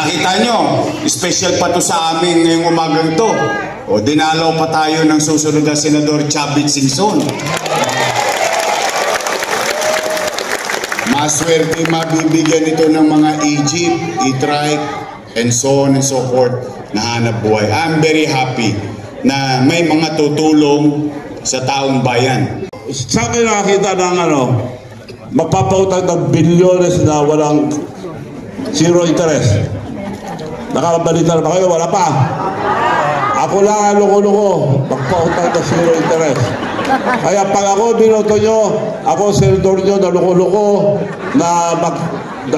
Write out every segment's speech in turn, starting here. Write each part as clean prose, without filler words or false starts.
Kita nyo, special pa to sa amin ngayong umagang to. O dinalaw pa tayo ng susunod na Senador Chavit Singson. Maswerte mabibigyan ito ng mga Egypt, e-trike, and so on and so forth na hanap buhay. I'm very happy na may mga tutulong sa taong bayan. Sa akin nakakita ng magpapautang ng bilyones na walang zero interest. Nakabalita na ba kayo? Wala pa. Ako lang ang loko-loko. Magpautang ng zero interest. Kaya pag ako binoto nyo, ako senador nyo na loko-loko na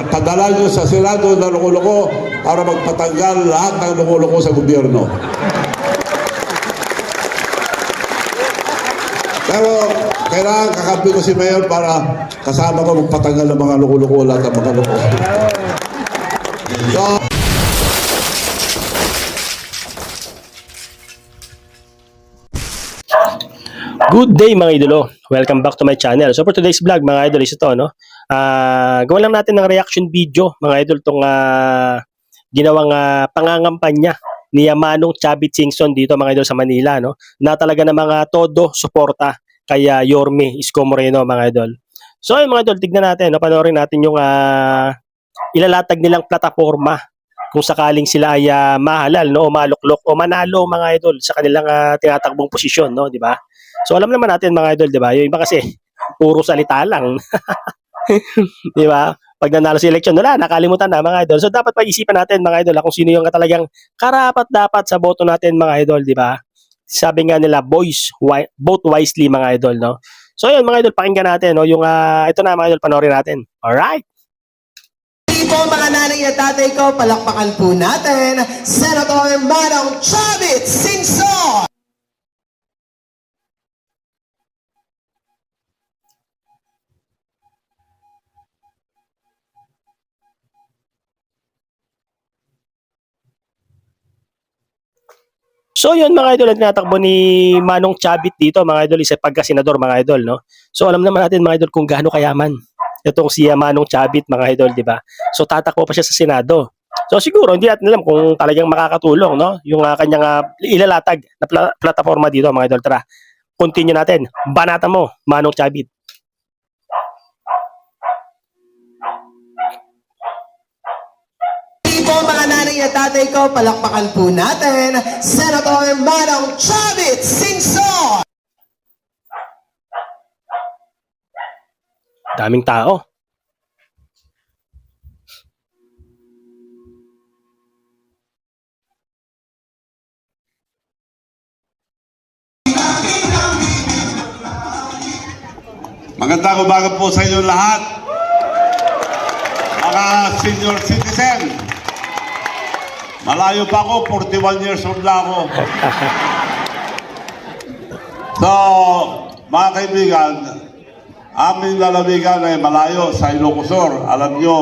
padala nyo sa Senado na loko-loko para magpatanggal lahat ng loko-loko sa gobyerno. Pero kailangan kakampi ko si Mayor para kasama ko magpatanggal ng mga loko-loko lahat ng mga loko. So, good day mga idolo. Welcome back to my channel. So for today's vlog mga idol is ito gawa lang natin ng reaction video mga idol tong ginawang pangangampanya ni Manong Chavit Singson dito mga idol sa Manila na talaga ng mga todo suporta kay Yorme Isko Moreno mga idol. So ayun mga idol, tignan natin, panoorin natin yung ilalatag nilang plataforma kung sakaling sila ay mahalal o maluklok o manalo mga idol sa kanilang tinatakbong posisyon, di ba? So alam naman natin mga idol, 'di ba? Yung iba kasi puro salita lang. 'Di ba? Pag nanalo sa eleksyon, wala, nakalimutan na mga idol. So dapat pag-isipan natin mga idol kung sino yung talagang karapat-dapat sa boto natin mga idol, 'di ba? Sabi nga nila, vote wisely mga idol, no? So ayun mga idol, pakinggan natin yung ito na mga idol, panoorin natin. All right. Po mga nanay at tatay ko, palakpakan po natin Senator Manong Chavit Singson. So yun mga idol, ang tinatakbo ni Manong Chavit dito mga idol is pagka-senador mga idol, no? So alam naman natin mga idol kung gaano kayaman itong si Manong Chavit mga idol, di ba? So tatakbo pa siya sa Senado. So siguro hindi natin alam kung talagang makakatulong, no? Yung kanyang ilalatag na plataforma dito mga idol. Tara, continue natin. Banata mo, Manong Chavit. Po mga nanay at tatay ko, palakpakan po natin Senator Manong Chavit Singson. Daming tao. magandang umaga po sa inyo lahat. Mga senior citizen. Malayo pa ako, 41 years old na ako. So, mga kaibigan, aming lalawigan ay malayo sa Ilocosur. Alam nyo,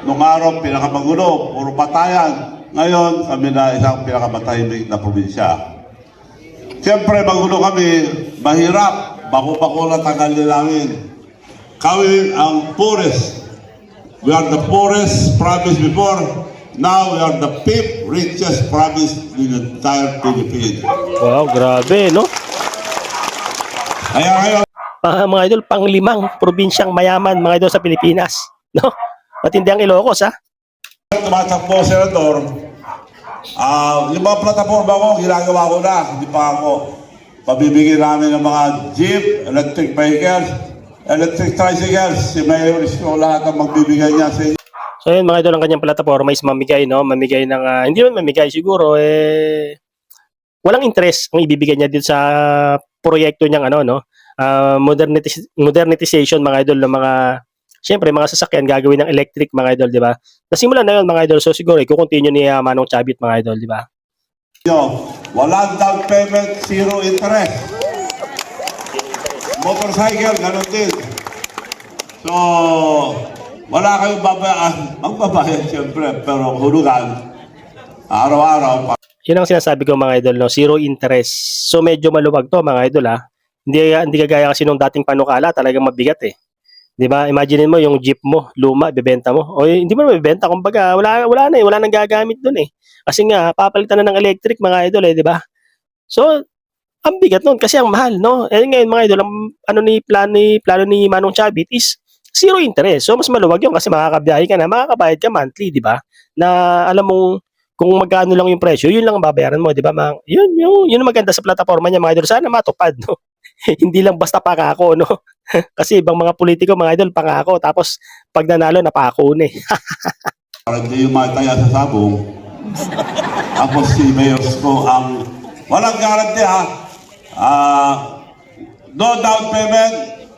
nung araw pinakamagulo, puro patayan. Ngayon, kami na isang pinakamatahimik na probinsya. Siyempre, magulo kami, mahirap, bako-bako na tagal-nilangin. Kami ang poorest. We are the poorest province before. Now we are the 5th richest province in the entire Philippines. Wow, grabe, no? Kaya ngayon, Mga idol, pang-limang probinsyang mayaman mga idol sa Pilipinas, no? Matindi ang Ilocos, ha? tumatakbo, Senador, yung mga plataforma ko, ginagawa ko na, hindi pa ako. Pabibigyan namin ng mga jeep, electric vehicles, electric tricycles, si Mayor Isko, lahat ang magbibigay niya sa inyo. So yun mga idol, ang kanyang plataforma is mamigay, no? Mamigay ng, hindi naman mamigay siguro, walang interest ang ibibigay niya dito sa proyekto niyang modernization mga idol ng mga, syempre mga sasakyan gagawin ng electric mga idol, di ba? Nasimulan na yun mga idol, so siguro i-continue ni Manong Chavit mga idol, di ba? Walang down payment, zero interest. Motorcycle, ganun din. So, wala kayong babayaan. Magbabayad siyempre, pero hulugan, araw-araw. Yun ang sinasabi ko mga idol, no? Zero interest. So medyo maluwag to mga idol, ha? Hindi kagaya kasi nung dating panukala, talagang mabigat eh. 'Di ba? Imagine mo yung jeep mo, luma, ibebenta mo. O hindi mo na mabebenta, kumbaga wala na eh, wala nang gagamit doon eh. Kasi nga papalitan na ng electric mga idol eh, 'di ba? So, ang bigat nun kasi ang mahal, no? Eh ngayon mga idol, ang ano plano ni Manong Chavit is zero interest. So mas maluwag yun kasi makakabiyahe ka na, makakabayad ka monthly, 'di ba? Na alam mong kung magkano lang yung presyo, yun lang ang babayaran mo, 'di ba? Yun ang maganda sa plataforma niya mga idol. Sana matupad, no? Hindi lang basta pangako, no? Kasi ibang mga politiko, mga idol, pangako. Tapos, pag nanalo, napako na eh. Para hindi yung mataya sa sabong. Ako si Mayor ko ang walang guarantee ha. No down payment,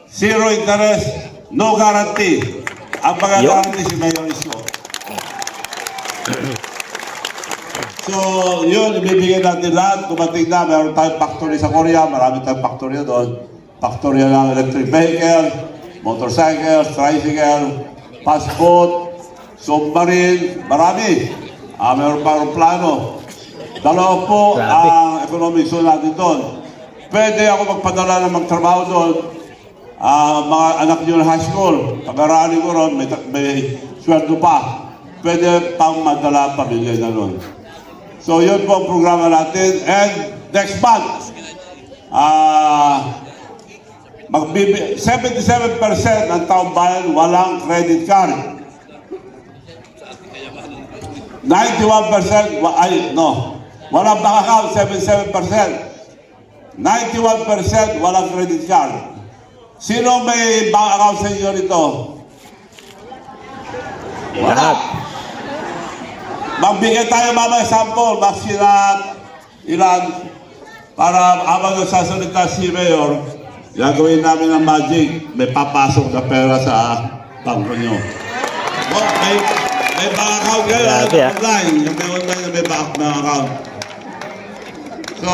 zero interest, no guarantee. Ang pag-guarantee si Mayor ko. So, yun, ibibigay natin lahat. Dumating na, meron tayong factory sa Korea. Marami tayong factory doon. Factory ng electric vehicle, motorcycle, tricycle, passport, submarine, marami. Meron pa plano. Dalawa po ang economic zone natin doon. Pwede ako magpadala ng magtrabaho doon. Mga anak nyo na high school, pag-aralin ko ron, may sweldo pa. Pwede pang madala pamilya na doon. So yun po ang programa natin. And next month, 77% ng taong bayan walang credit card. 91% walang bank account, 77%. 91% walang credit card. Sino may bank account sa inyo rito? Lahat. Magbigay tayo mamaya sample, maksilat, ilan, para habang nagsasalita si Mayor, gagawin namin ng magic, may papasok na pera sa bangko nyo. Oh, may bank account kayo, Grabe, online. Yung may online na may bank account. So,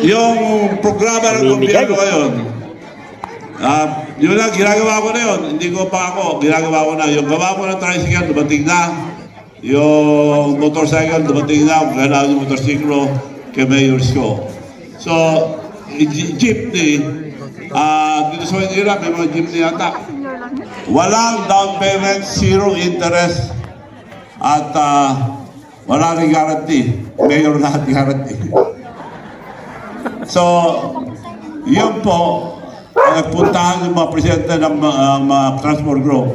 yung programa ng gobyerno ngayon, yun lang, ginagawa ko na yun. Hindi ko pa ako, ginagawa ko na. Yung gawa ko ng tricycle, dumating na. Yung motorcycle, dumating na. Kailangan yung motorsiklo kay Mayor's ko. So, jeepney, dito sa Manila, may mga jeepney yata. Walang down payment, zero interest, at wala rin guarantee. Mayor lahat guarantee. So, yun po, puntahan yung mga presidente ng mga transport group.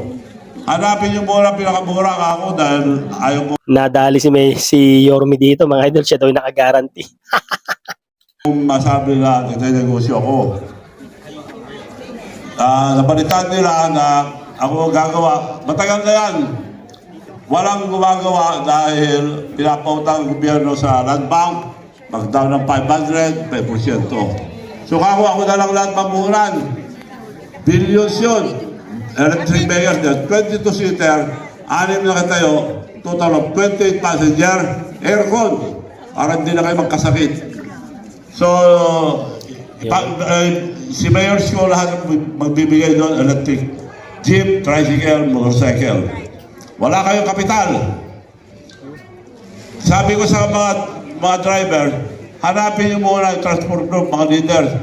Hanapin yung mura, pinakamura ako dahil ayaw ko Nadali si Yormi dito, mga idol, siya daw yung naka-guarantee. masabi na nagtanegosyo ako. Napalitan nila na ako gagawa. Matagal na yan. Walang gumagawa dahil pinapautang ang gobyerno sa land bank, mag-down ng 500, 5%. So ako na lang lahat mamuhunan. Billions yun. Electric vehicles, 22-seater, 6 na katayo, total of 28 passenger, aircon, para hindi na kayo magkasakit. So, si Mayor's ko lahat magbibigay doon, electric jeep, tricycle, motorcycle. Wala kayong kapital. Sabi ko sa mga driver, hanapin niyo muna yung transport group, mga leaders.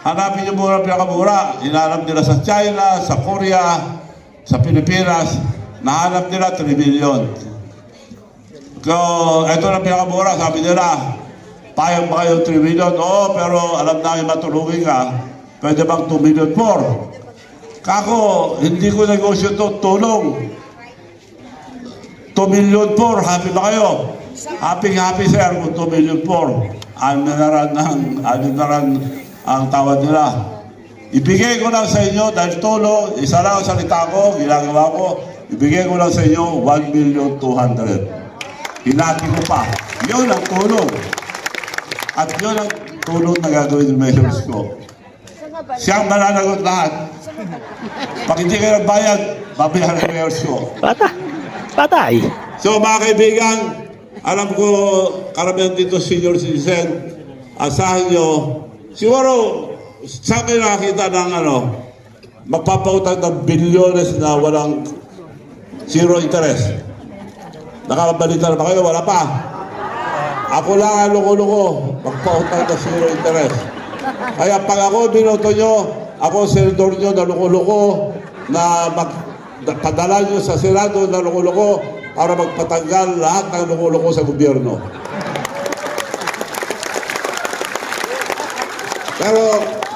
Hanapin niyo muna ang pinakamura. Hinahanap nila sa China, sa Korea, sa Pilipinas. Nahanap nila 3 billion. So, ito na pinakamura. Sabi nila, payag ba kayo 3 million? Oo, pero alam namin matulungin ka. Pwede bang 2 million more? Kako, hindi ko negosyo to, tulong. 2 million more, happy ba kayo? Happy sir kung 2 million more. Ano na ran ang tawad nila. Ibigay ko lang sa inyo dahil tulong, isa lang ang salita ko, ginagawa ko, ibigay ko lang sa inyo 1,200,000. Hinati ko pa. Yun ang tulong. At yun ang tulong na gagawin ng measures ko. Siyang mananagot lahat. Pag hindi kayo nagbayad, babayaran ng measures ko. Patay. So mga kaibigan, alam ko karamihan dito senior citizen, asahan nyo, siguro sa akin nakakita ng magpapautang ng bilyones na walang zero interest. Nakakabalita na ba kayo? Wala pa. Ako lang ang loko-loko, magpautang ng zero interest. Kaya pag ako binoto nyo, ako senador nyo na loko-loko na padala nyo sa Senado na loko-loko para magpatanggal lahat ng loko-loko sa gobyerno. Pero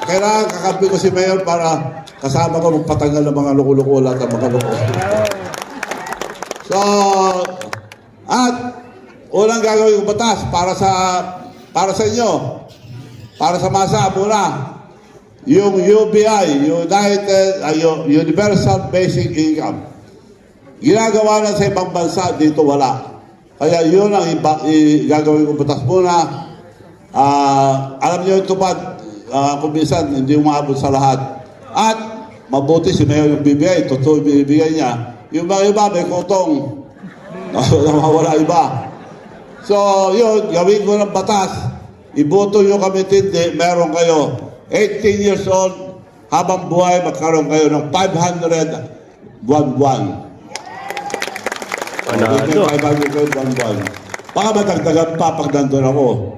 kailangan kakampi ko si Mayor para kasama ko magpatanggal ng mga loko-loko, lahat ng mga loko. So, at unang gagawin ko batas para sa inyo, para sa masa muna, yung UBI, Universal Basic Income. Ginagawa na sa ibang bansa, dito wala. Kaya yun ang gagawin ko batas muna. Alam niyo ito ba, kung minsan hindi umabot sa lahat. At mabuti si Mayor yung bibigay, totoo yung bibigay niya. Yung mga iba may kutong, nawawala iba. So yun, gawin ko ng batas. Iboto nyo kami tindi, meron kayo 18 years old, habang buhay magkaroon kayo ng 500 buwan-buwan. Panalo. 500 buwan-buwan. Baka matagdagan pa pag nandun ako.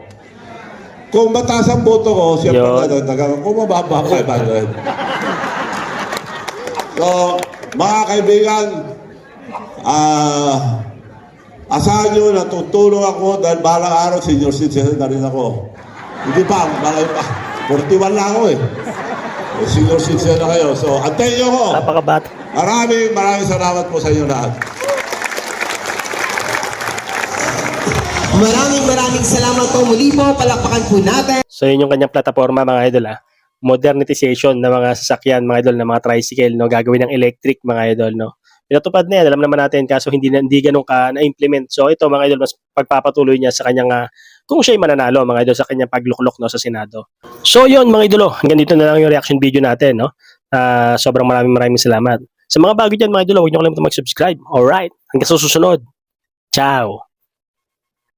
Kung mataas ang boto ko, siyempre Yun. natagdagan. Kung mababa, 500. So, mga kaibigan, asahan nyo na tutulong ako dahil balang araw senior citizen na rin ako. Hindi pa, malay pa. 41 lang ako eh. Senior citizen na kayo. So, antayin nyo ako. Napakabata. Maraming salamat po sa inyo lahat. Maraming salamat po muli po. Palakpakan po natin. So yun yung kanyang plataforma mga idol modernization ng mga sasakyan mga idol, ng mga tricycle, no, gagawin ng electric mga idol, no. Pinatupad na yan, alam naman natin, kaso hindi ganun ka na-implement. So ito mga idol, mas pagpapatuloy niya sa kanyang kung siya'y mananalo mga idol sa kanyang pagluklok, no, sa Senado. So yun mga idol, hanggang dito na lang yung reaction video natin, no. Sobrang maraming salamat. Sa mga bago dyan mga idol, huwag niyo kalimutan mag-subscribe. Alright, hanggang sa susunod. Ciao.